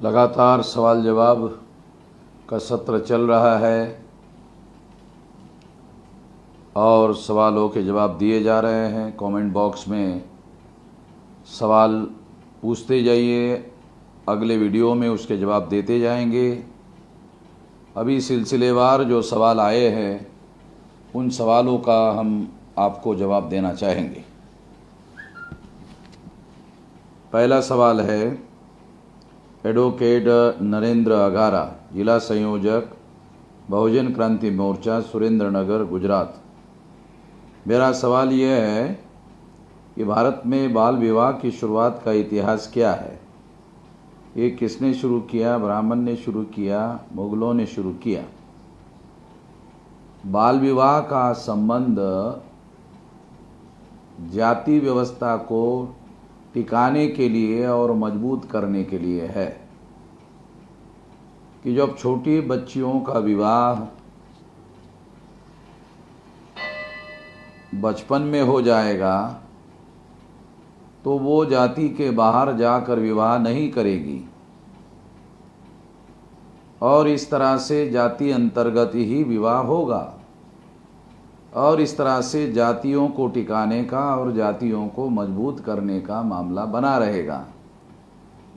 लगातार सवाल जवाब का सत्र चल रहा है और सवालों के जवाब दिए जा रहे हैं। कमेंट बॉक्स में सवाल पूछते जाइए, अगले वीडियो में उसके जवाब देते जाएंगे। अभी सिलसिलेवार जो सवाल आए हैं उन सवालों का हम आपको जवाब देना चाहेंगे। पहला सवाल है एडवोकेट नरेंद्र अघारा, जिला संयोजक बहुजन क्रांति मोर्चा, सुरेंद्रनगर, गुजरात। मेरा सवाल यह है कि भारत में बाल विवाह की शुरुआत का इतिहास क्या है? ये किसने शुरू किया? ब्राह्मण ने शुरू किया, मुगलों ने शुरू किया? बाल विवाह का संबंध जाति व्यवस्था को टिकाने के लिए और मजबूत करने के लिए है कि जब छोटी बच्चियों का विवाह बचपन में हो जाएगा तो वो जाति के बाहर जाकर विवाह नहीं करेगी और इस तरह से जाति अंतर्गत ही विवाह होगा और इस तरह से जातियों को टिकाने का और जातियों को मजबूत करने का मामला बना रहेगा।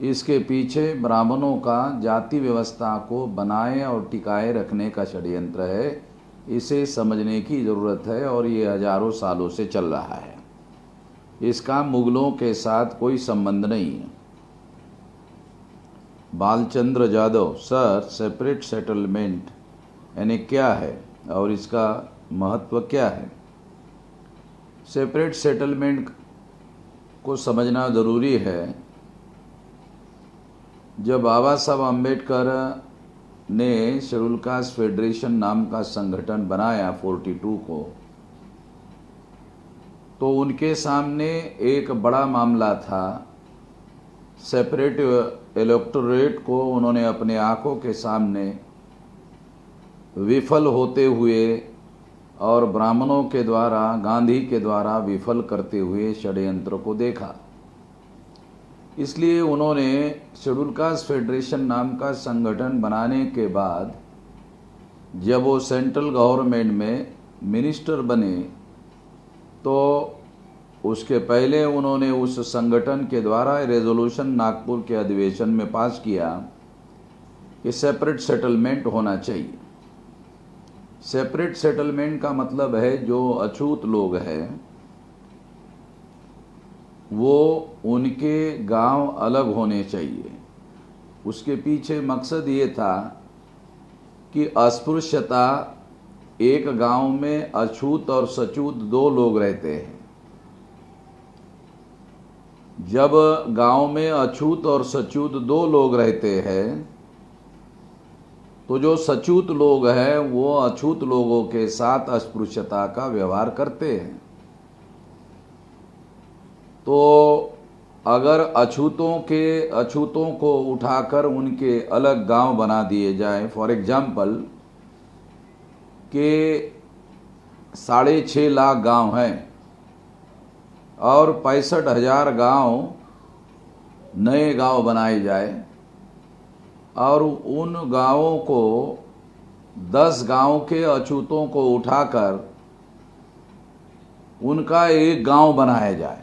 इसके पीछे ब्राह्मणों का जाति व्यवस्था को बनाए और टिकाए रखने का षड्यंत्र है। इसे समझने की ज़रूरत है और ये हजारों सालों से चल रहा है। इसका मुगलों के साथ कोई संबंध नहीं है। Balchandra Jadhav, sir separate settlement यानी क्या है और इसका महत्व क्या है? सेपरेट सेटलमेंट को समझना ज़रूरी है। जब बाबा साहब अम्बेडकर ने शेड्यूल कास्ट फेडरेशन नाम का संगठन बनाया 42 को, तो उनके सामने एक बड़ा मामला था। सेपरेट इलेक्टोरेट को उन्होंने अपने आंखों के सामने विफल होते हुए और ब्राह्मणों के द्वारा, गांधी के द्वारा विफल करते हुए षड्यंत्र को देखा। इसलिए उन्होंने शेड्यूल कास्ट फेडरेशन नाम का संगठन बनाने के बाद जब वो सेंट्रल गवर्नमेंट में मिनिस्टर बने तो उसके पहले उन्होंने उस संगठन के द्वारा रेजोल्यूशन नागपुर के अधिवेशन में पास किया कि सेपरेट सेटलमेंट होना चाहिए। सेपरेट सेटलमेंट का मतलब है जो अछूत लोग हैं वो उनके गांव अलग होने चाहिए। उसके पीछे मकसद ये था कि अस्पृश्यता, एक गांव में अछूत और सछूत दो लोग रहते हैं। जब गांव में अछूत और सछूत दो लोग रहते हैं तो जो सछूत लोग हैं वो अछूत लोगों के साथ अस्पृश्यता का व्यवहार करते हैं। तो अगर अछूतों को उठाकर उनके अलग गांव बना दिए जाए, फॉर एग्जाम्पल के 6.5 लाख गांव हैं और 65,000 गांव नए गांव बनाए जाए और उन गांवों को 10 गांव के अछूतों को उठाकर उनका एक गांव बनाया जाए।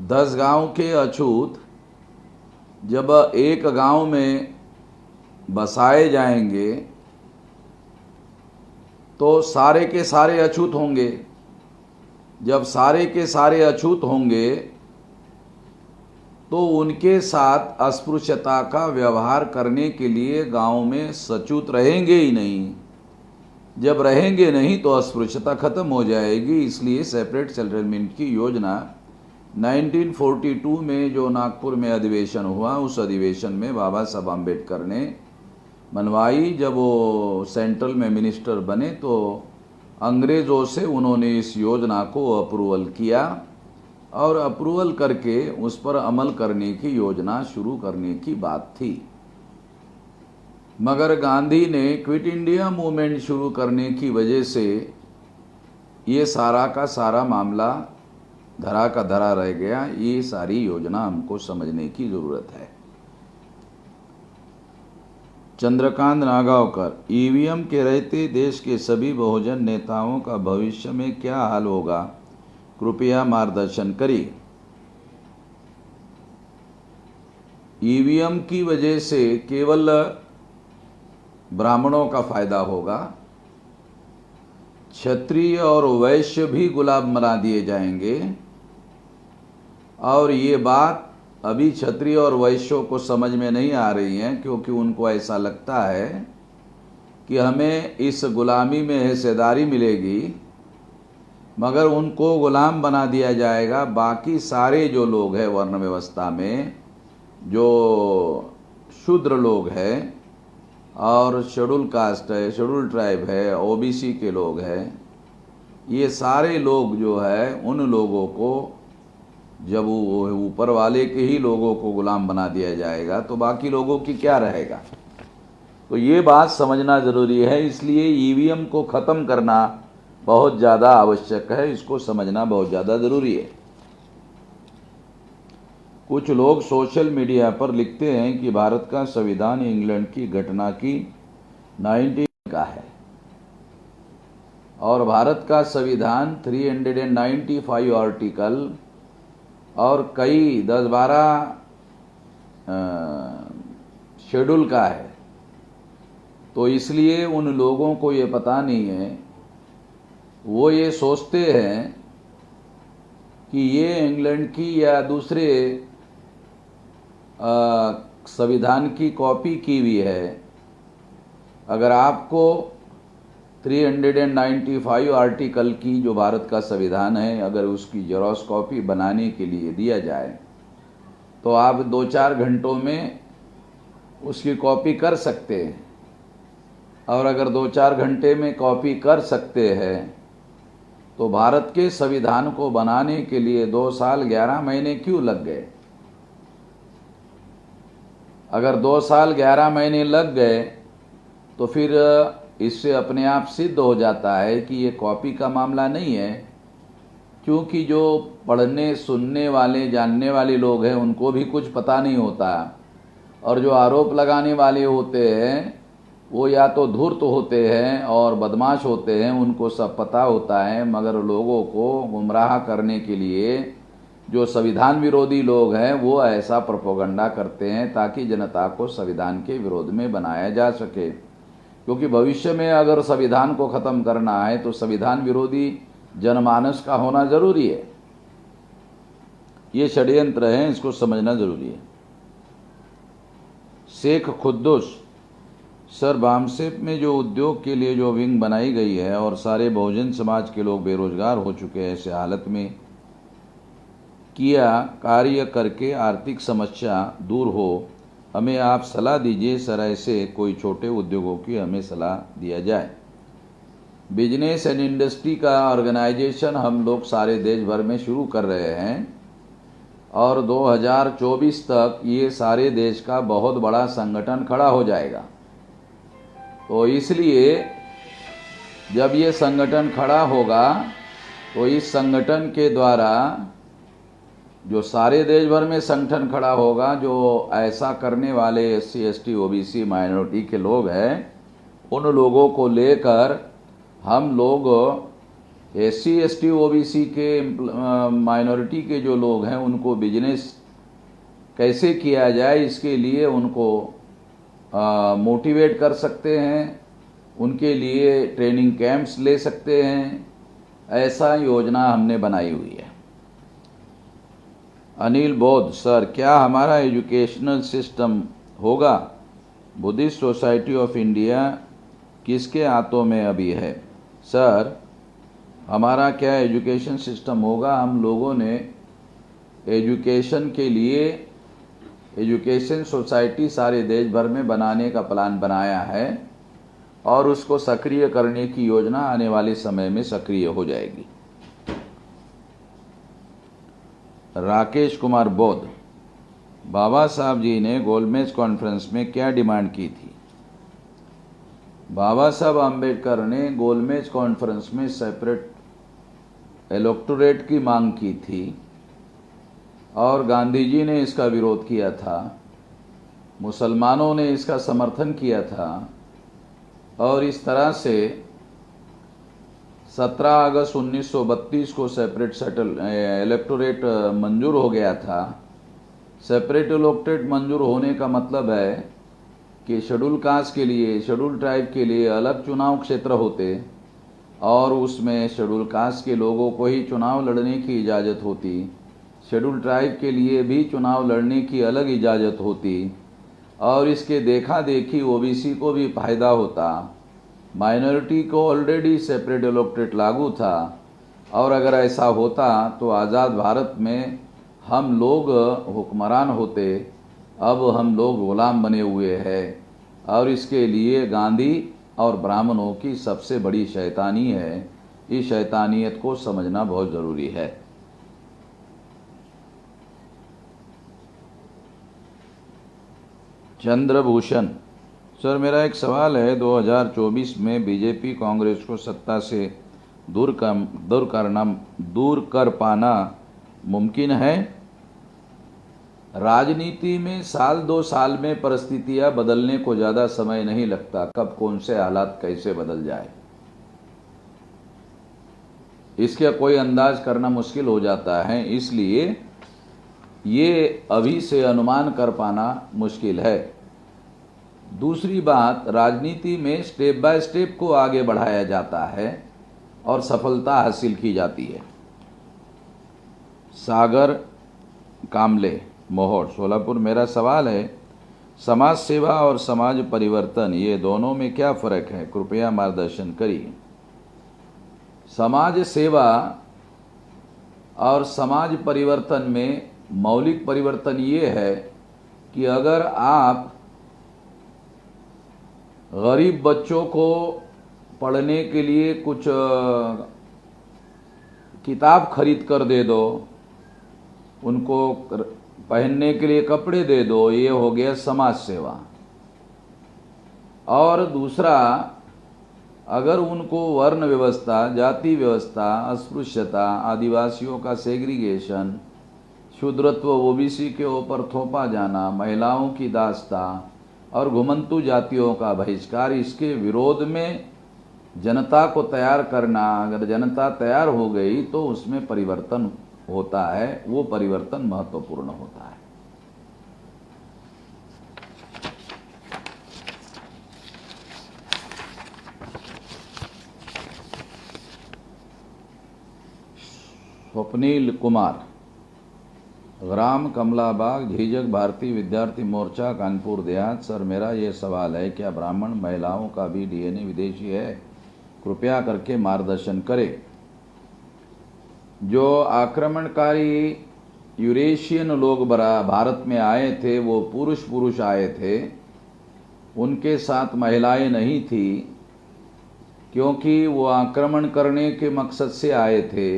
10 गांव के अछूत जब एक गांव में बसाए जाएंगे तो सारे के सारे अछूत होंगे। जब सारे के सारे अछूत होंगे तो उनके साथ अस्पृश्यता का व्यवहार करने के लिए गांव में सचूत रहेंगे ही नहीं। जब रहेंगे नहीं तो अस्पृश्यता खत्म हो जाएगी। इसलिए सेपरेट सेटलमेंट की योजना 1942 में जो नागपुर में अधिवेशन हुआ, उस अधिवेशन में बाबा साहब अम्बेडकर ने मनवाई। जब वो सेंट्रल में मिनिस्टर बने तो अंग्रेज़ों से उन्होंने इस योजना को अप्रूवल किया और अप्रूवल करके उस पर अमल करने की योजना शुरू करने की बात थी। मगर गांधी ने क्विट इंडिया मूवमेंट शुरू करने की वजह से ये सारा का सारा मामला धरा का धरा रह गया। ये सारी योजना हमको समझने की ज़रूरत है। चंद्रकांत नागावकर, ईवीएम के रहते देश के सभी बहुजन नेताओं का भविष्य में क्या हाल होगा, कृपया मार्गदर्शन करिए। ईवीएम की वजह से केवल ब्राह्मणों का फायदा होगा, क्षत्रिय और वैश्य भी गुलाम बना दिए जाएंगे। और ये बात अभी क्षत्रिय और वैश्यों को समझ में नहीं आ रही है, क्योंकि उनको ऐसा लगता है कि हमें इस गुलामी में हिस्सेदारी मिलेगी, मगर उनको गुलाम बना दिया जाएगा। बाकी सारे जो लोग हैं वर्ण व्यवस्था में, जो शूद्र लोग हैं और शेड्यूल कास्ट है, शेड्यूल ट्राइब है, ओबीसी के लोग हैं, ये सारे लोग जो है उन लोगों को जब वो ऊपर वाले के ही लोगों को गुलाम बना दिया जाएगा तो बाकी लोगों की क्या रहेगा। तो ये बात समझना ज़रूरी है, इसलिए ईवीएम को ख़त्म करना बहुत ज़्यादा आवश्यक है, इसको समझना बहुत ज़्यादा ज़रूरी है। कुछ लोग सोशल मीडिया पर लिखते हैं कि भारत का संविधान इंग्लैंड की घटना की 90 का है और भारत का संविधान 395 आर्टिकल और कई 10-12 शेड्यूल का है। तो इसलिए उन लोगों को ये पता नहीं है, वो ये सोचते हैं कि ये इंग्लैंड की या दूसरे संविधान की कॉपी की हुई है। अगर आपको 395 आर्टिकल की जो भारत का संविधान है, अगर उसकी जेरॉक्स कॉपी बनाने के लिए दिया जाए तो आप 2-4 घंटों में उसकी कॉपी कर सकते हैं। और अगर 2-4 घंटे में कॉपी कर सकते हैं तो भारत के संविधान को बनाने के लिए 2 साल 11 महीने क्यों लग गए। अगर 2 साल 11 महीने लग गए तो फिर इससे अपने आप सिद्ध हो जाता है कि ये कॉपी का मामला नहीं है, क्योंकि जो पढ़ने सुनने वाले जानने वाले लोग हैं उनको भी कुछ पता नहीं होता, और जो आरोप लगाने वाले होते हैं वो या तो धूर्त होते हैं और बदमाश होते हैं, उनको सब पता होता है, मगर लोगों को गुमराह करने के लिए जो संविधान विरोधी लोग हैं वो ऐसा प्रोपेगेंडा करते हैं ताकि जनता को संविधान के विरोध में बनाया जा सके। क्योंकि भविष्य में अगर संविधान को ख़त्म करना है तो संविधान विरोधी जनमानस का होना ज़रूरी है। ये षड्यंत्र है, इसको समझना ज़रूरी है। शेख खुद्दूस, सर बामसेप में जो उद्योग के लिए जो विंग बनाई गई है और सारे बहुजन समाज के लोग बेरोजगार हो चुके हैं, ऐसे हालत में किया कार्य करके आर्थिक समस्या दूर हो, हमें आप सलाह दीजिए सर। ऐसे कोई छोटे उद्योगों की हमें सलाह दिया जाए। बिजनेस एंड इंडस्ट्री का ऑर्गेनाइजेशन हम लोग सारे देश भर में शुरू कर रहे हैं और 2024 तक ये सारे देश का बहुत बड़ा संगठन खड़ा हो जाएगा। तो इसलिए जब ये संगठन खड़ा होगा तो इस संगठन के द्वारा जो सारे देश भर में संगठन खड़ा होगा, जो ऐसा करने वाले SC ST OBC माइनॉरिटी के लोग हैं, उन लोगों को लेकर हम लोग SC ST OBC के माइनॉरिटी के जो लोग हैं उनको बिजनेस कैसे किया जाए इसके लिए उनको मोटिवेट कर सकते हैं, उनके लिए ट्रेनिंग कैंप्स ले सकते हैं। ऐसा योजना हमने बनाई हुई है। अनिल बौद्ध, सर क्या हमारा एजुकेशनल सिस्टम होगा? बुद्धिस्ट सोसाइटी ऑफ इंडिया किसके हाथों में अभी है? सर हमारा क्या एजुकेशन सिस्टम होगा? हम लोगों ने एजुकेशन के लिए एजुकेशन सोसाइटी सारे देश भर में बनाने का प्लान बनाया है और उसको सक्रिय करने की योजना आने वाले समय में सक्रिय हो जाएगी। राकेश कुमार बौद्ध, बाबा साहब जी ने गोलमेज कॉन्फ्रेंस में क्या डिमांड की थी? बाबा साहब आम्बेडकर ने गोलमेज कॉन्फ्रेंस में सेपरेट इलेक्टोरेट की मांग की थी और गांधी जी ने इसका विरोध किया था। मुसलमानों ने इसका समर्थन किया था और इस तरह से 17 अगस्त 1932 को सेपरेट इलेक्टोरेट मंजूर हो गया था। सेपरेट इलेक्टोरेट मंजूर होने का मतलब है कि शेड्यूल कास्ट के लिए, शेड्यूल ट्राइब के लिए अलग चुनाव क्षेत्र होते और उसमें शेड्यूल कास्ट के लोगों को ही चुनाव लड़ने की इजाज़त होती, शेड्यूल ट्राइब के लिए भी चुनाव लड़ने की अलग इजाज़त होती और इसके देखा देखी ओबीसी को भी फायदा होता। माइनॉरिटी को ऑलरेडी सेपरेट इलेक्टोरेट लागू था और अगर ऐसा होता तो आज़ाद भारत में हम लोग हुक्मरान होते। अब हम लोग गुलाम बने हुए हैं और इसके लिए गांधी और ब्राह्मणों की सबसे बड़ी शैतानी है। इस शैतानियत को समझना बहुत ज़रूरी है। चंद्रभूषण सर, मेरा एक सवाल है, 2024 में बीजेपी कांग्रेस को सत्ता से दूर कर पाना मुमकिन है? राजनीति में साल 2 साल में परिस्थितियां बदलने को ज़्यादा समय नहीं लगता, कब कौन से हालात कैसे बदल जाए इसका कोई अंदाज करना मुश्किल हो जाता है। इसलिए ये अभी से अनुमान कर पाना मुश्किल है। दूसरी बात, राजनीति में स्टेप बाय स्टेप को आगे बढ़ाया जाता है और सफलता हासिल की जाती है। सागर कामले मोहोर सोलापुर, मेरा सवाल है, समाज सेवा और समाज परिवर्तन ये दोनों में क्या फ़र्क है? कृपया मार्गदर्शन करिए। समाज सेवा और समाज परिवर्तन में मौलिक परिवर्तन ये है कि अगर आप गरीब बच्चों को पढ़ने के लिए कुछ किताब खरीद कर दे दो, उनको पहनने के लिए कपड़े दे दो, ये हो गया समाज सेवा। और दूसरा, अगर उनको वर्ण व्यवस्था, जाति व्यवस्था, अस्पृश्यता, आदिवासियों का सेग्रीगेशन, शूद्रत्व, ओबीसी के ऊपर थोपा जाना, महिलाओं की दास्ता और घुमंतु जातियों का बहिष्कार, इसके विरोध में जनता को तैयार करना। अगर जनता तैयार हो गई तो उसमें परिवर्तन होता है, वो परिवर्तन महत्वपूर्ण होता है। स्वप्नील कुमार, ग्राम कमलाबाग, झीझक, भारतीय विद्यार्थी मोर्चा, कानपुर देहात। सर, मेरा ये सवाल है, क्या ब्राह्मण महिलाओं का भी डीएनए विदेशी है? कृपया करके मार्गदर्शन करें। जो आक्रमणकारी यूरेशियन लोग भारत में आए थे, वो पुरुष आए थे, उनके साथ महिलाएं नहीं थी, क्योंकि वो आक्रमण करने के मकसद से आए थे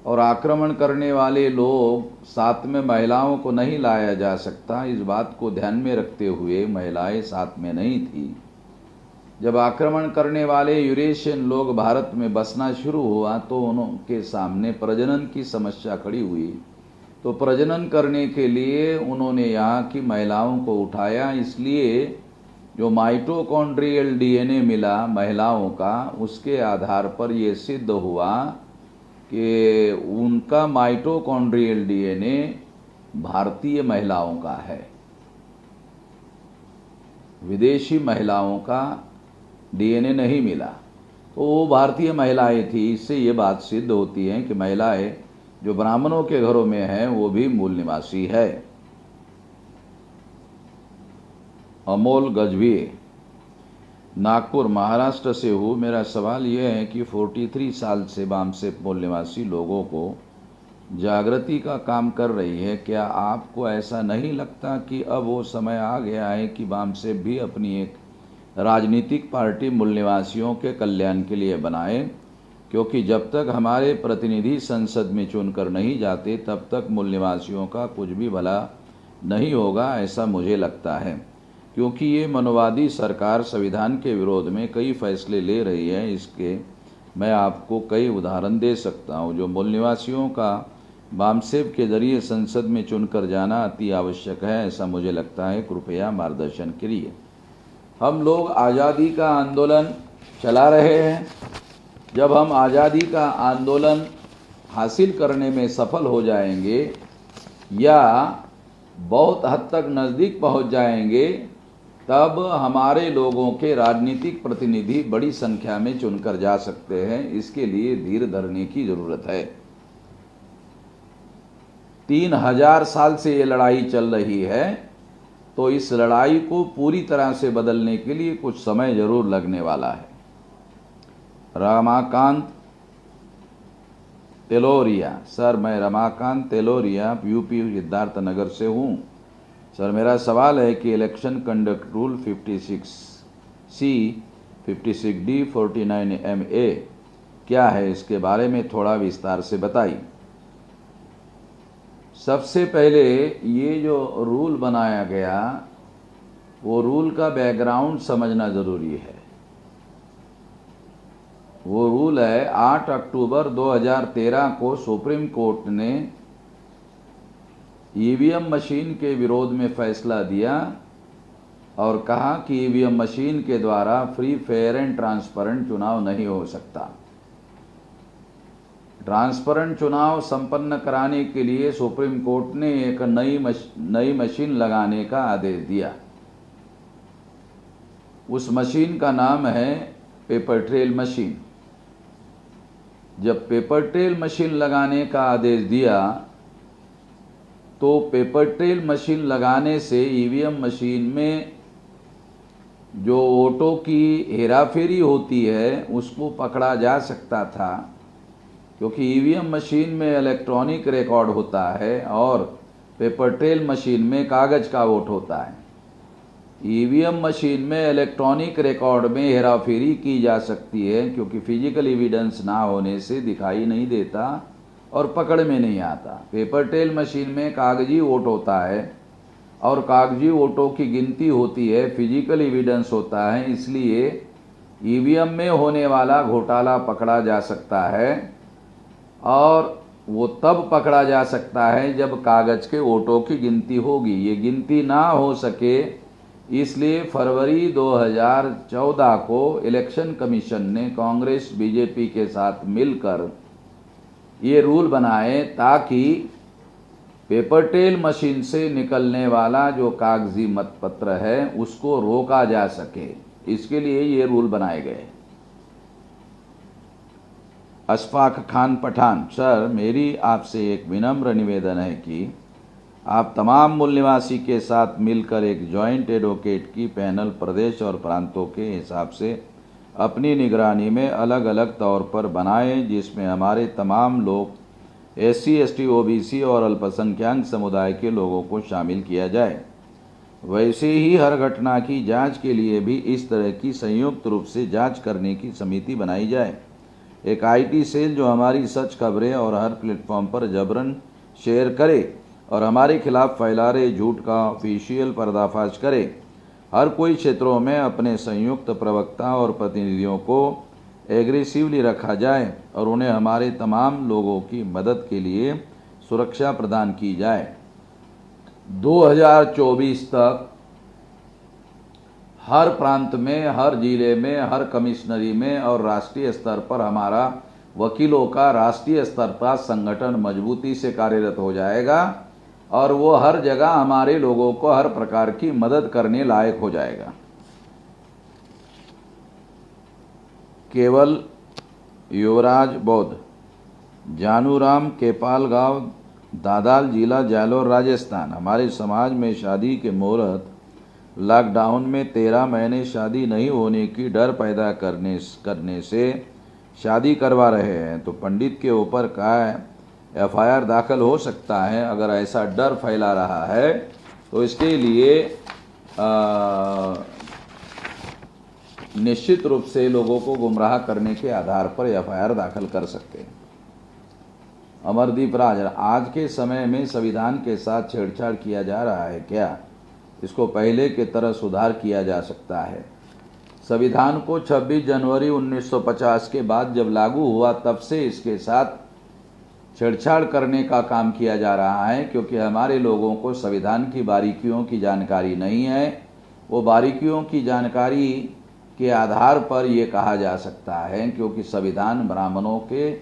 और आक्रमण करने वाले लोग साथ में महिलाओं को नहीं लाया जा सकता। इस बात को ध्यान में रखते हुए महिलाएं साथ में नहीं थी। जब आक्रमण करने वाले यूरेशियन लोग भारत में बसना शुरू हुआ तो उनके सामने प्रजनन की समस्या खड़ी हुई। तो प्रजनन करने के लिए उन्होंने यहाँ की महिलाओं को उठाया। इसलिए जो माइटोकॉन्ड्रियल डीएनए मिला महिलाओं का, उसके आधार पर ये सिद्ध हुआ कि उनका माइटोकॉन्ड्रियल डीएनए भारतीय महिलाओं का है, विदेशी महिलाओं का डीएनए नहीं मिला। तो वो भारतीय महिलाएं थी। इससे ये बात सिद्ध होती है कि महिलाएं जो ब्राह्मणों के घरों में हैं वो भी मूल निवासी है। अमोल गजवी, नागपुर महाराष्ट्र से हूँ। मेरा सवाल यह है कि 43 साल से वामसेप मूल निवासी लोगों को जागृति का काम कर रही है। क्या आपको ऐसा नहीं लगता कि अब वो समय आ गया है कि वामसेप भी अपनी एक राजनीतिक पार्टी मूल निवासियों के कल्याण के लिए बनाए? क्योंकि जब तक हमारे प्रतिनिधि संसद में चुनकर नहीं जाते तब तक मूल निवासियों का कुछ भी भला नहीं होगा, ऐसा मुझे लगता है। क्योंकि ये मनोवादी सरकार संविधान के विरोध में कई फैसले ले रही है। इसके मैं आपको कई उदाहरण दे सकता हूँ। जो मूल निवासियों का बामसेब के जरिए संसद में चुनकर जाना अति आवश्यक है, ऐसा मुझे लगता है। कृपया मार्गदर्शन करिए। हम लोग आज़ादी का आंदोलन चला रहे हैं। जब हम आज़ादी का आंदोलन हासिल करने में सफल हो जाएंगे या बहुत हद तक नज़दीक पहुंच जाएंगे, तब हमारे लोगों के राजनीतिक प्रतिनिधि बड़ी संख्या में चुनकर जा सकते हैं। इसके लिए धीर धरने की ज़रूरत है। 3000 साल से ये लड़ाई चल रही है, तो इस लड़ाई को पूरी तरह से बदलने के लिए कुछ समय जरूर लगने वाला है। रमाकांत तेलोरिया। सर, मैं रमाकांत तेलोरिया यूपी सिद्धार्थ नगर से हूँ। सर, मेरा सवाल है कि election conduct rule 56C, 56D, 49MA क्या है, इसके बारे में थोड़ा विस्तार से बताइए। सबसे पहले ये जो रूल बनाया गया, वो रूल का बैकग्राउंड समझना ज़रूरी है। वो रूल है 8 अक्टूबर 2013 को सुप्रीम कोर्ट ने ईवीएम मशीन के विरोध में फैसला दिया और कहा कि ईवीएम मशीन के द्वारा फ्री, फेयर एंड ट्रांसपेरेंट चुनाव नहीं हो सकता। ट्रांसपेरेंट चुनाव संपन्न कराने के लिए सुप्रीम कोर्ट ने एक नई मशीन लगाने का आदेश दिया। उस मशीन का नाम है पेपर ट्रेल मशीन। जब पेपर ट्रेल मशीन लगाने का आदेश दिया, तो पेपर ट्रेल मशीन लगाने से ईवीएम मशीन में जो वोटों की हेराफेरी होती है उसको पकड़ा जा सकता था, क्योंकि ईवीएम मशीन में इलेक्ट्रॉनिक रिकॉर्ड होता है और पेपर ट्रेल मशीन में कागज का वोट होता है। ईवीएम मशीन में इलेक्ट्रॉनिक रिकॉर्ड में हेराफेरी की जा सकती है, क्योंकि फिजिकल एविडेंस ना होने से दिखाई नहीं देता और पकड़ में नहीं आता। पेपर ट्रेल मशीन में कागजी वोट होता है और कागजी वोटों की गिनती होती है, फिजिकल एविडेंस होता है। इसलिए ईवीएम में होने वाला घोटाला पकड़ा जा सकता है, और वो तब पकड़ा जा सकता है जब कागज के वोटों की गिनती होगी। ये गिनती ना हो सके, इसलिए फरवरी 2014 को इलेक्शन कमीशन ने कांग्रेस बीजेपी के साथ मिलकर ये रूल बनाए ताकि पेपर ट्रेल मशीन से निकलने वाला जो कागजी मतपत्र है उसको रोका जा सके। इसके लिए ये रूल बनाए गए। अशफाक खान पठान। सर, मेरी आपसे एक विनम्र निवेदन है कि आप तमाम मूल निवासी के साथ मिलकर एक जॉइंट एडवोकेट की पैनल प्रदेश और प्रांतों के हिसाब से अपनी निगरानी में अलग अलग तौर पर बनाएं, जिसमें हमारे तमाम लोग SC, ST, OBC और अल्पसंख्यक समुदाय के लोगों को शामिल किया जाए। वैसे ही हर घटना की जांच के लिए भी इस तरह की संयुक्त रूप से जांच करने की समिति बनाई जाए। एक IT सेल जो हमारी सच खबरें और हर प्लेटफॉर्म पर जबरन शेयर करे और हमारे खिलाफ फैला रहे झूठ का ऑफिशियल पर्दाफाश करे। हर कोई क्षेत्रों में अपने संयुक्त प्रवक्ता और प्रतिनिधियों को एग्रेसिवली रखा जाए और उन्हें हमारे तमाम लोगों की मदद के लिए सुरक्षा प्रदान की जाए। 2024 तक हर प्रांत में, हर जिले में, हर कमिश्नरी में और राष्ट्रीय स्तर पर हमारा वकीलों का राष्ट्रीय स्तर पर संगठन मजबूती से कार्यरत हो जाएगा और वो हर जगह हमारे लोगों को हर प्रकार की मदद करने लायक हो जाएगा। केवल युवराज बौद्ध। जानूराम, केपाल गांव, दादाल जिला, जालोर, राजस्थान। हमारे समाज में शादी के मुहूर्त लॉकडाउन में 13 महीने शादी नहीं होने की डर पैदा करने से शादी करवा रहे हैं, तो पंडित के ऊपर क्या FIR दाखिल हो सकता है? अगर ऐसा डर फैला रहा है तो इसके लिए निश्चित रूप से लोगों को गुमराह करने के आधार पर FIR दाखिल कर सकते हैं। अमरदीप राज। आज के समय में संविधान के साथ छेड़छाड़ किया जा रहा है क्या? इसको पहले की तरह सुधार किया जा सकता है। संविधान को 26 जनवरी 1950 के बाद जब लागू हुआ, तब से इसके साथ छेड़छाड़ करने का काम किया जा रहा है, क्योंकि हमारे लोगों को संविधान की बारीकियों की जानकारी नहीं है। वो बारीकियों की जानकारी के आधार पर ये कहा जा सकता है क्योंकि संविधान ब्राह्मणों के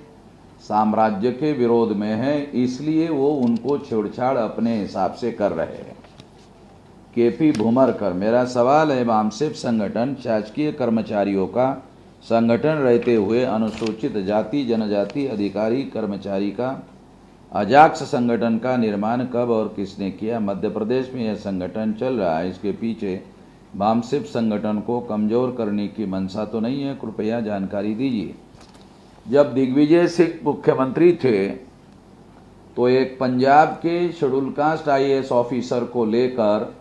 साम्राज्य के विरोध में है, इसलिए वो उनको छेड़छाड़ अपने हिसाब से कर रहे हैं। केपी भूमरकर, मेरा सवाल है, वामसेप संगठन शासकीय कर्मचारियों का संगठन रहते हुए अनुसूचित जाति जनजाति अधिकारी कर्मचारी का अजाक्स संगठन का निर्माण कब और किसने किया? मध्य प्रदेश में यह संगठन चल रहा है, इसके पीछे वामसेप संगठन को कमजोर करने की मंशा तो नहीं है? कृपया जानकारी दीजिए। जब दिग्विजय सिंह मुख्यमंत्री थे तो एक पंजाब के शेड्यूल कास्ट IAS ऑफिसर को लेकर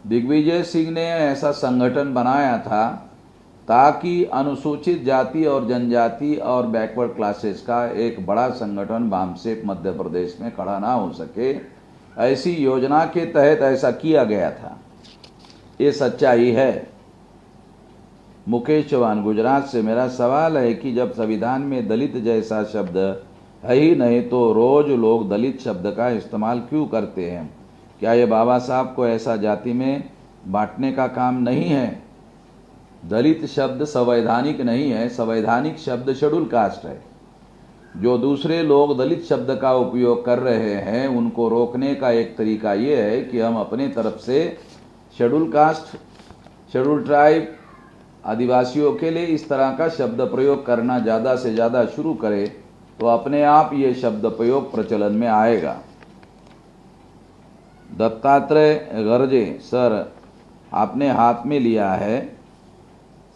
दिग्विजय सिंह ने ऐसा संगठन बनाया था ताकि अनुसूचित जाति और जनजाति और बैकवर्ड क्लासेस का एक बड़ा संगठन वामसेप मध्य प्रदेश में खड़ा ना हो सके। ऐसी योजना के तहत ऐसा किया गया था, ये सच्चाई है। मुकेश चौहान, गुजरात से, मेरा सवाल है कि जब संविधान में दलित जैसा शब्द है ही नहीं तो रोज लोग दलित शब्द का इस्तेमाल क्यों करते हैं? क्या ये बाबा साहब को ऐसा जाति में बांटने का काम नहीं है? दलित शब्द संवैधानिक नहीं है, संवैधानिक शब्द शेड्यूल कास्ट है। जो दूसरे लोग दलित शब्द का उपयोग कर रहे हैं उनको रोकने का एक तरीका ये है कि हम अपने तरफ से शेड्यूल कास्ट, शेड्यूल ट्राइब, आदिवासियों के लिए इस तरह का शब्द प्रयोग करना ज़्यादा से ज़्यादा शुरू करें तो अपने आप ये शब्द प्रयोग प्रचलन में आएगा। दत्तात्रेय गर्जे, सर आपने हाथ में लिया है,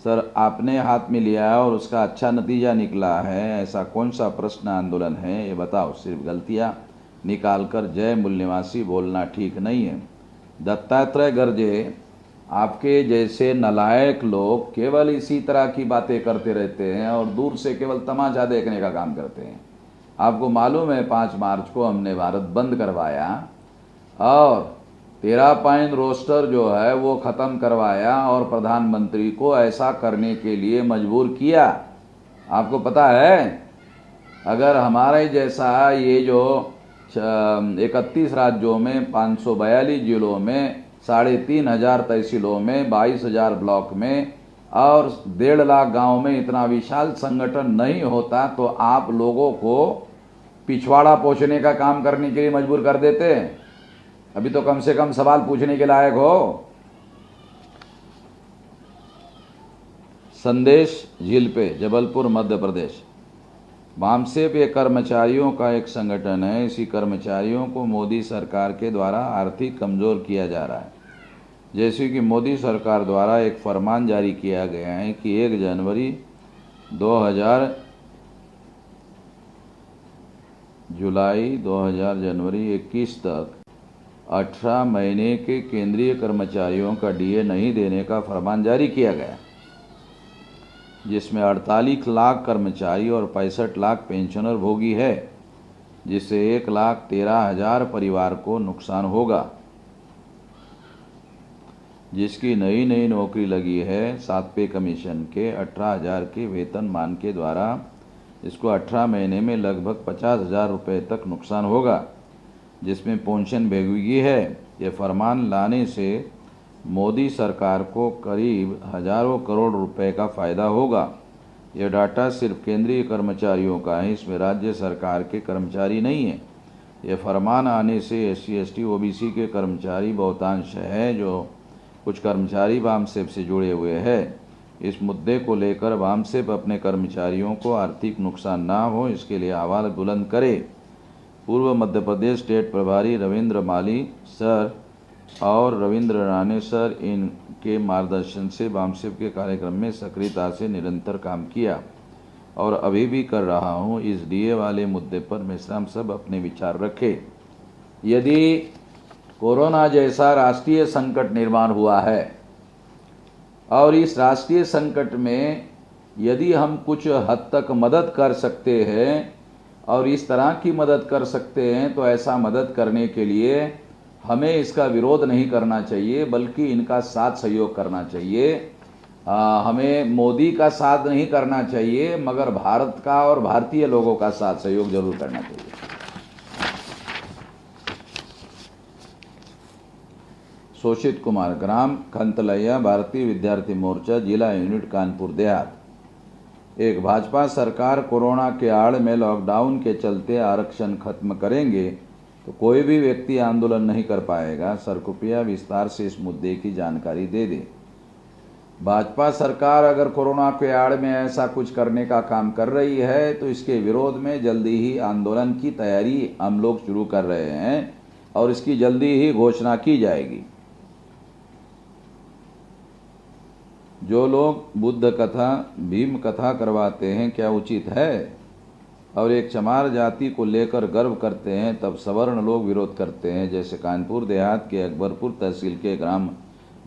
सर आपने हाथ में लिया है और उसका अच्छा नतीजा निकला है, ऐसा कौन सा प्रश्न आंदोलन है ये बताओ। सिर्फ गलतियां निकालकर जय मूल निवासी बोलना ठीक नहीं है। दत्तात्रेय गर्जे, आपके जैसे नलायक लोग केवल इसी तरह की बातें करते रहते हैं और दूर से केवल तमाशा देखने का काम करते हैं। आपको मालूम है 5 मार्च को हमने भारत बंद करवाया और 13 पॉइंट रोस्टर जो है वो ख़त्म करवाया और प्रधानमंत्री को ऐसा करने के लिए मजबूर किया। आपको पता है, अगर हमारे जैसा ये जो 31 राज्यों में 542 जिलों में 3,500 तहसीलों में 22,000 ब्लॉक में और 1.5 लाख गाँव में इतना विशाल संगठन नहीं होता तो आप लोगों को पिछवाड़ा पहुँचने का काम करने के लिए मजबूर कर देते। अभी तो कम से कम सवाल पूछने के लायक हो। संदेश झील पे, जबलपुर मध्य प्रदेश, वामसेप ये कर्मचारियों का एक संगठन है। इसी कर्मचारियों को मोदी सरकार के द्वारा आर्थिक कमज़ोर किया जा रहा है। जैसे कि मोदी सरकार द्वारा एक फरमान जारी किया गया है कि 1 जनवरी 2000 जुलाई 2000 जनवरी 21 तक 18 महीने के केंद्रीय कर्मचारियों का DA नहीं देने का फरमान जारी किया गया, जिसमें 48 लाख कर्मचारी और 65 लाख पेंशनर भोगी है, जिससे 1,13,000 परिवार को नुकसान होगा। जिसकी नई नौकरी लगी है 7 पे कमीशन के 18,000 के वेतन मान के द्वारा इसको 18 महीने में लगभग 50,000 रुपये तक नुकसान होगा, जिसमें पेंशन भेगी है। ये फरमान लाने से मोदी सरकार को करीब हजारों करोड़ रुपए का फ़ायदा होगा। यह डाटा सिर्फ केंद्रीय कर्मचारियों का है, इसमें राज्य सरकार के कर्मचारी नहीं है। यह फरमान आने से SC ST OBC के कर्मचारी बहुतांश है, जो कुछ कर्मचारी वामसेप से जुड़े हुए हैं। इस मुद्दे को लेकर वामसेप अपने कर्मचारियों को आर्थिक नुकसान ना हो इसके लिए आवाज़ बुलंद करे। पूर्व मध्य प्रदेश स्टेट प्रभारी रविंद्र माली सर और रविंद्र राणे सर, इनके मार्गदर्शन से वामसेप के कार्यक्रम में सक्रियता से निरंतर काम किया और अभी भी कर रहा हूं। इस DA वाले मुद्दे पर मिश्राम सब अपने विचार रखें। यदि कोरोना जैसा राष्ट्रीय संकट निर्माण हुआ है और इस राष्ट्रीय संकट में यदि हम कुछ हद तक मदद कर सकते हैं और इस तरह की मदद कर सकते हैं तो ऐसा मदद करने के लिए हमें इसका विरोध नहीं करना चाहिए, बल्कि इनका साथ सहयोग करना चाहिए। हमें मोदी का साथ नहीं करना चाहिए, मगर भारत का और भारतीय लोगों का साथ सहयोग जरूर करना चाहिए। शोषित कुमार, ग्राम खंतलैया, भारतीय विद्यार्थी मोर्चा, जिला यूनिट कानपुर देहात। एक, भाजपा सरकार कोरोना के आड़ में लॉकडाउन के चलते आरक्षण खत्म करेंगे तो कोई भी व्यक्ति आंदोलन नहीं कर पाएगा। सर कृपया विस्तार से इस मुद्दे की जानकारी दे दें। भाजपा सरकार अगर कोरोना के आड़ में ऐसा कुछ करने का काम कर रही है तो इसके विरोध में जल्दी ही आंदोलन की तैयारी हम लोग शुरू कर रहे हैं और इसकी जल्दी ही घोषणा की जाएगी। जो लोग बुद्ध कथा, भीम कथा करवाते हैं, क्या उचित है? और एक चमार जाति को लेकर गर्व करते हैं, तब सवर्ण लोग विरोध करते हैं। जैसे कानपुर देहात के अकबरपुर तहसील के ग्राम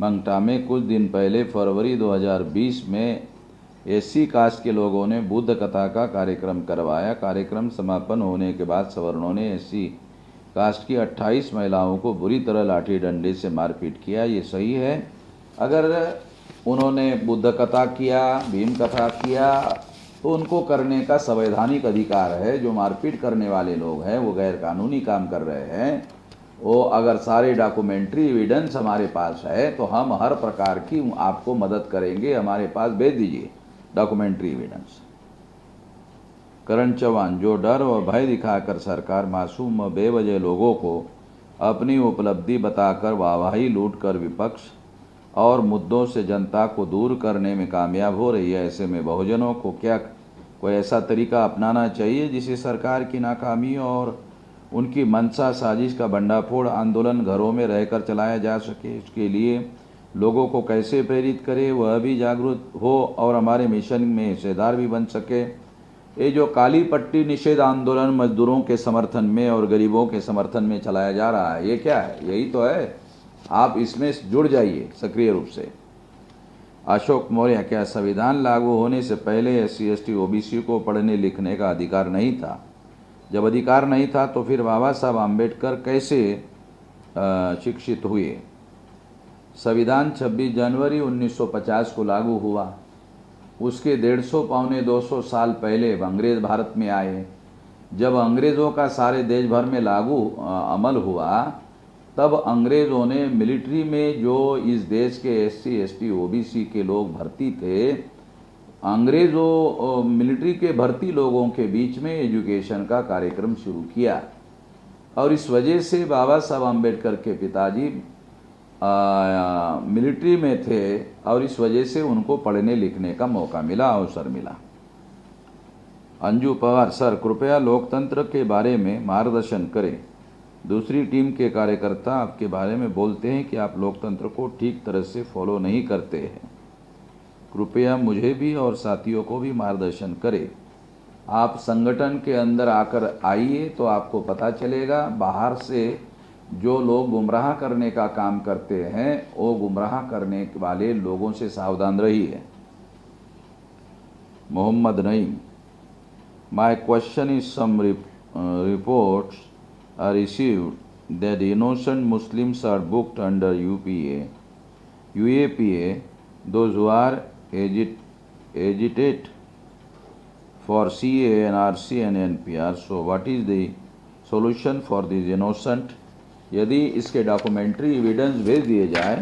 मंगटा में कुछ दिन पहले फरवरी 2020 में एससी कास्ट के लोगों ने बुद्ध कथा का कार्यक्रम करवाया। कार्यक्रम समापन होने के बाद सवर्णों ने एससी कास्ट की 28 महिलाओं को बुरी तरह लाठी डंडे से मारपीट किया। ये सही है? अगर उन्होंने बुद्ध कथा किया, भीम कथा किया तो उनको करने का संवैधानिक अधिकार है। जो मारपीट करने वाले लोग हैं वो गैर कानूनी काम कर रहे हैं। वो अगर सारे डॉक्यूमेंट्री एविडेंस हमारे पास है तो हम हर प्रकार की आपको मदद करेंगे। हमारे पास भेज दीजिए डॉक्यूमेंट्री एविडेंस। करण चौहान, जो डर व भय दिखाकर सरकार मासूम व बेवजह लोगों को अपनी उपलब्धि बताकर वाहवाही लूट कर विपक्ष और मुद्दों से जनता को दूर करने में कामयाब हो रही है, ऐसे में बहुजनों को क्या कोई ऐसा तरीका अपनाना चाहिए जिससे सरकार की नाकामी और उनकी मंशा साजिश का भंडाफोड़ आंदोलन घरों में रहकर चलाया जा सके? इसके लिए लोगों को कैसे प्रेरित करे, वह भी जागरूक हो और हमारे मिशन में हिस्सेदार भी बन सके। ये जो काली पट्टी निषेध आंदोलन मजदूरों के समर्थन में और गरीबों के समर्थन में चलाया जा रहा है, ये क्या है? यही तो है। आप इसमें जुड़ जाइए सक्रिय रूप से। अशोक मौर्य, क्या संविधान लागू होने से पहले SC ST OBC को पढ़ने लिखने का अधिकार नहीं था? जब अधिकार नहीं था तो फिर बाबा साहब आम्बेडकर कैसे शिक्षित हुए? संविधान 26 जनवरी 1950 को लागू हुआ। उसके 150 पौने 200 साल पहले अंग्रेज भारत में आए। जब अंग्रेज़ों का सारे देश भर में लागू अमल हुआ तब अंग्रेज़ों ने मिलिट्री में जो इस देश के SC ST OBC के लोग भर्ती थे, अंग्रेज़ों मिलिट्री के भर्ती लोगों के बीच में एजुकेशन का कार्यक्रम शुरू किया और इस वजह से बाबा साहब आम्बेडकर के पिताजी मिलिट्री में थे और इस वजह से उनको पढ़ने लिखने का मौका मिला, अवसर मिला। अंजू पवार, सर कृपया लोकतंत्र के बारे में मार्गदर्शन करें। दूसरी टीम के कार्यकर्ता आपके बारे में बोलते हैं कि आप लोकतंत्र को ठीक तरह से फॉलो नहीं करते हैं। कृपया मुझे भी और साथियों को भी मार्गदर्शन करें। आप संगठन के अंदर आकर आइए तो आपको पता चलेगा। बाहर से जो लोग गुमराह करने का काम करते हैं वो गुमराह करने वाले लोगों से सावधान रहिए। Mohammed Naeem, my question is some reports are received that innocent Muslims are booked under UAPA, those who are agitate for CA and RC and NPR. So what is the solution for these innocent? यदि इसके documentary evidence भेज दिए जाए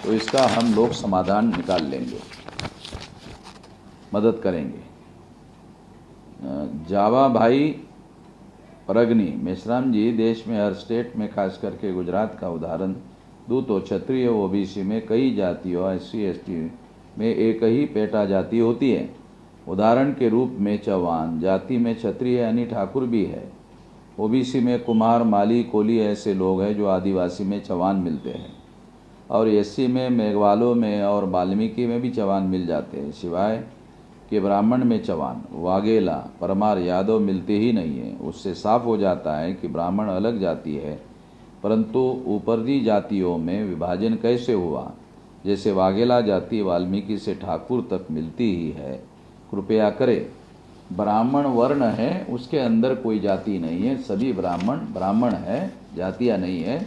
तो इसका हम लोग समाधान निकाल लेंगे, मदद करेंगे। जावा भाई परगनी, मेश्राम जी, देश में हर स्टेट में खास करके गुजरात का उदाहरण दूं तो क्षत्रिय OBC में कई जातियों SC ST में एक ही पेटा जाति होती है। उदाहरण के रूप में चौहान जाति में क्षत्रिय यानी ठाकुर भी है। OBC में कुमार, माली, कोली ऐसे लोग हैं जो आदिवासी में चौहान मिलते हैं और SC में मेघवालों में और वाल्मीकि में भी चौहान मिल जाते हैं। सिवाय कि ब्राह्मण में चौहान, वाघेला, परमार, यादव मिलते ही नहीं है। उससे साफ हो जाता है कि ब्राह्मण अलग जाति है, परंतु ऊपरी जातियों में विभाजन कैसे हुआ? जैसे वाघेला जाति वाल्मीकि से ठाकुर तक मिलती ही है। कृपया करें। ब्राह्मण वर्ण है, उसके अंदर कोई जाति नहीं है। सभी ब्राह्मण है, जातियाँ नहीं है।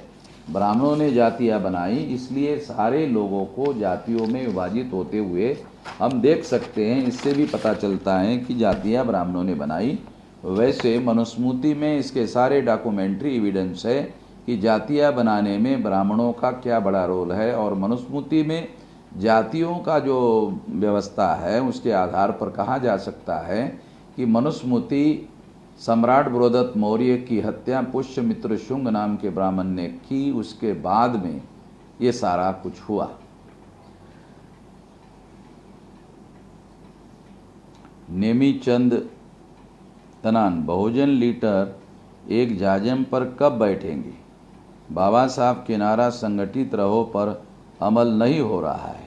ब्राह्मणों ने जातियाँ बनाई, इसलिए सारे लोगों को जातियों में विभाजित होते हुए हम देख सकते हैं। इससे भी पता चलता है कि जातियाँ ब्राह्मणों ने बनाई। वैसे मनुस्मृति में इसके सारे डॉक्यूमेंट्री एविडेंस है कि जातियाँ बनाने में ब्राह्मणों का क्या बड़ा रोल है, और मनुस्मृति में जातियों का जो व्यवस्था है उसके आधार पर कहा जा सकता है कि मनुस्मृति सम्राट बृहदत्त मौर्य की हत्या पुष्यमित्र शुंग नाम के ब्राह्मण ने की, उसके बाद में ये सारा कुछ हुआ। नेमीचंद तनान, बहुजन लीडर एक जाजम पर कब बैठेंगे? बाबा साहब के नारा संगठित रहो पर अमल नहीं हो रहा है।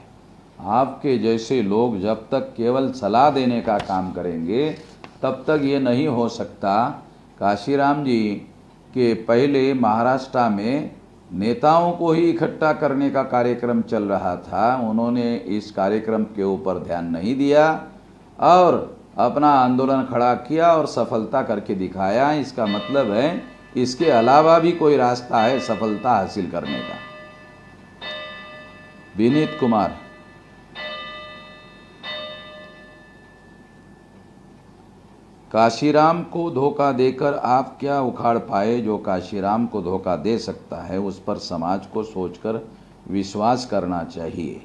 आपके जैसे लोग जब तक केवल सलाह देने का काम करेंगे तब तक ये नहीं हो सकता। काशीराम जी के पहले महाराष्ट्र में नेताओं को ही इकट्ठा करने का कार्यक्रम चल रहा था, उन्होंने इस कार्यक्रम के ऊपर ध्यान नहीं दिया और अपना आंदोलन खड़ा किया और सफलता करके दिखाया। इसका मतलब है इसके अलावा भी कोई रास्ता है सफलता हासिल करने का। विनीत कुमार, काशीराम को धोखा देकर आप क्या उखाड़ पाए? जो काशीराम को धोखा दे सकता है उस पर समाज को सोचकर विश्वास करना चाहिए।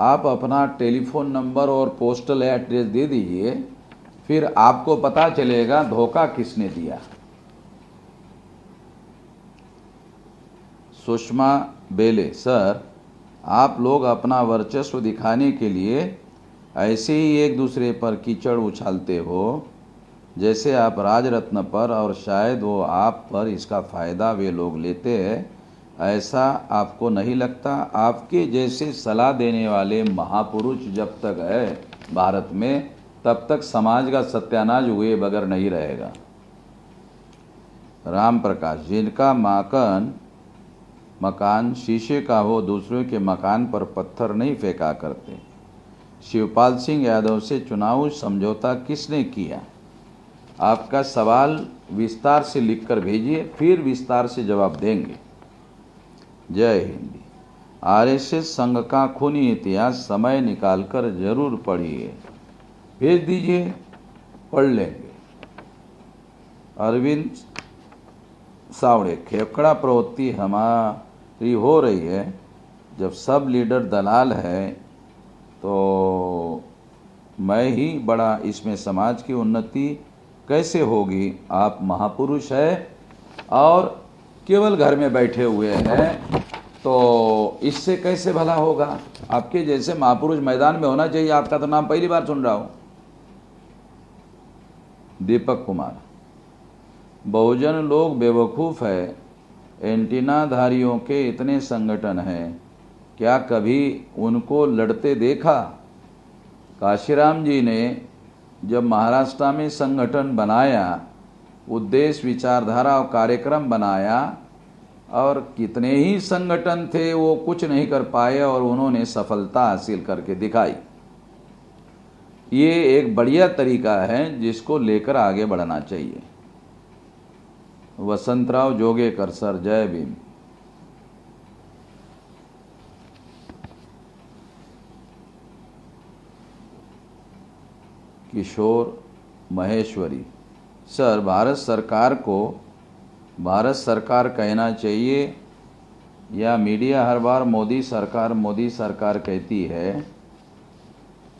आप अपना टेलीफोन नंबर और पोस्टल एड्रेस दे दीजिए, फिर आपको पता चलेगा धोखा किसने दिया। सुषमा बेले, सर आप लोग अपना वर्चस्व दिखाने के लिए ऐसे ही एक दूसरे पर कीचड़ उछालते हो, जैसे आप राजरत्न पर, और शायद वो आप पर इसका फ़ायदा वे लोग लेते हैं। ऐसा आपको नहीं लगता? आपके जैसे सलाह देने वाले महापुरुष जब तक है भारत में तब तक समाज का सत्यानाश हुए बगैर नहीं रहेगा। राम प्रकाश, जिनका मकान शीशे का हो दूसरों के मकान पर पत्थर नहीं फेंका करते। शिवपाल सिंह यादव से चुनाव समझौता किसने किया? आपका सवाल विस्तार से लिखकर भेजिए, फिर विस्तार से जवाब देंगे। जय हिंद। आरएसएस संघ का खूनी इतिहास समय निकालकर जरूर पढ़िए। भेज दीजिए, पढ़ लेंगे। अरविंद सावड़े, खेपकड़ा प्रवृत्ति हमारी हो रही है। जब सब लीडर दलाल है तो मैं ही बड़ा, इसमें समाज की उन्नति कैसे होगी? आप महापुरुष है और केवल घर में बैठे हुए हैं, तो इससे कैसे भला होगा? आपके जैसे महापुरुष मैदान में होना चाहिए। आपका तो नाम पहली बार सुन रहा हूं। दीपक कुमार, बहुजन लोग बेवकूफ़ है। एंटीनाधारियों के इतने संगठन हैं, क्या कभी उनको लड़ते देखा? काशीराम जी ने जब महाराष्ट्र में संगठन बनाया, उद्देश्य विचारधारा और कार्यक्रम बनाया, और कितने ही संगठन थे वो कुछ नहीं कर पाए और उन्होंने सफलता हासिल करके दिखाई। ये एक बढ़िया तरीका है जिसको लेकर आगे बढ़ना चाहिए। वसंतराव जोगेकर, सर जय भीम। किशोर महेश्वरी, सर भारत सरकार कहना चाहिए या मीडिया हर बार मोदी सरकार कहती है?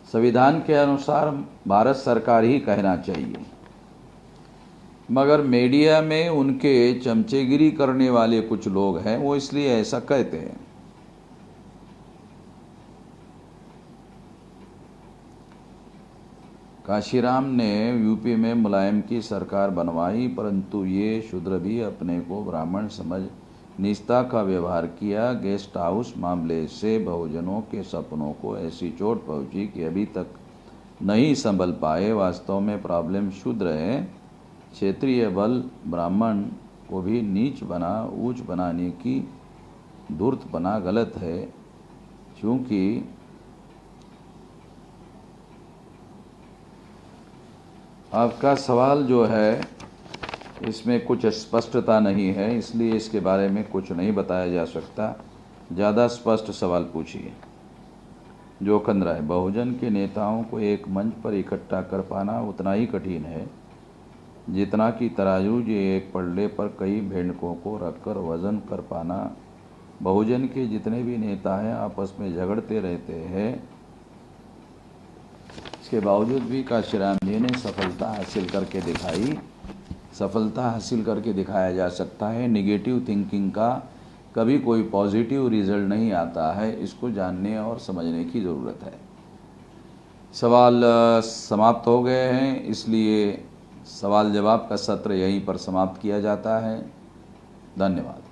संविधान के अनुसार भारत सरकार ही कहना चाहिए, मगर मीडिया में उनके चमचेगिरी करने वाले कुछ लोग हैं, वो इसलिए ऐसा कहते हैं। काशीराम ने यूपी में मुलायम की सरकार बनवाई, परंतु ये शूद्र भी अपने को ब्राह्मण समझ निष्ठा का व्यवहार किया। गेस्ट हाउस मामले से बहुजनों के सपनों को ऐसी चोट पहुंची कि अभी तक नहीं संभल पाए। वास्तव में प्रॉब्लम शूद्र है। क्षेत्रीय बल ब्राह्मण को भी ऊंच बनाने की धूर्तपना गलत है, क्योंकि आपका सवाल जो है इसमें कुछ स्पष्टता नहीं है, इसलिए इसके बारे में कुछ नहीं बताया जा सकता। ज़्यादा स्पष्ट सवाल पूछिए। जोखन राय, बहुजन के नेताओं को एक मंच पर इकट्ठा कर पाना उतना ही कठिन है जितना कि तराजू जे एक पल्ले पर कई भेड़कों को रखकर वजन कर पाना। बहुजन के जितने भी नेता हैं आपस में झगड़ते रहते हैं, इसके बावजूद भी काशीराम जी ने सफलता हासिल करके दिखाया जा सकता है। निगेटिव थिंकिंग का कभी कोई पॉजिटिव रिजल्ट नहीं आता है, इसको जानने और समझने की ज़रूरत है। सवाल समाप्त हो गए हैं, इसलिए सवाल जवाब का सत्र यहीं पर समाप्त किया जाता है। धन्यवाद।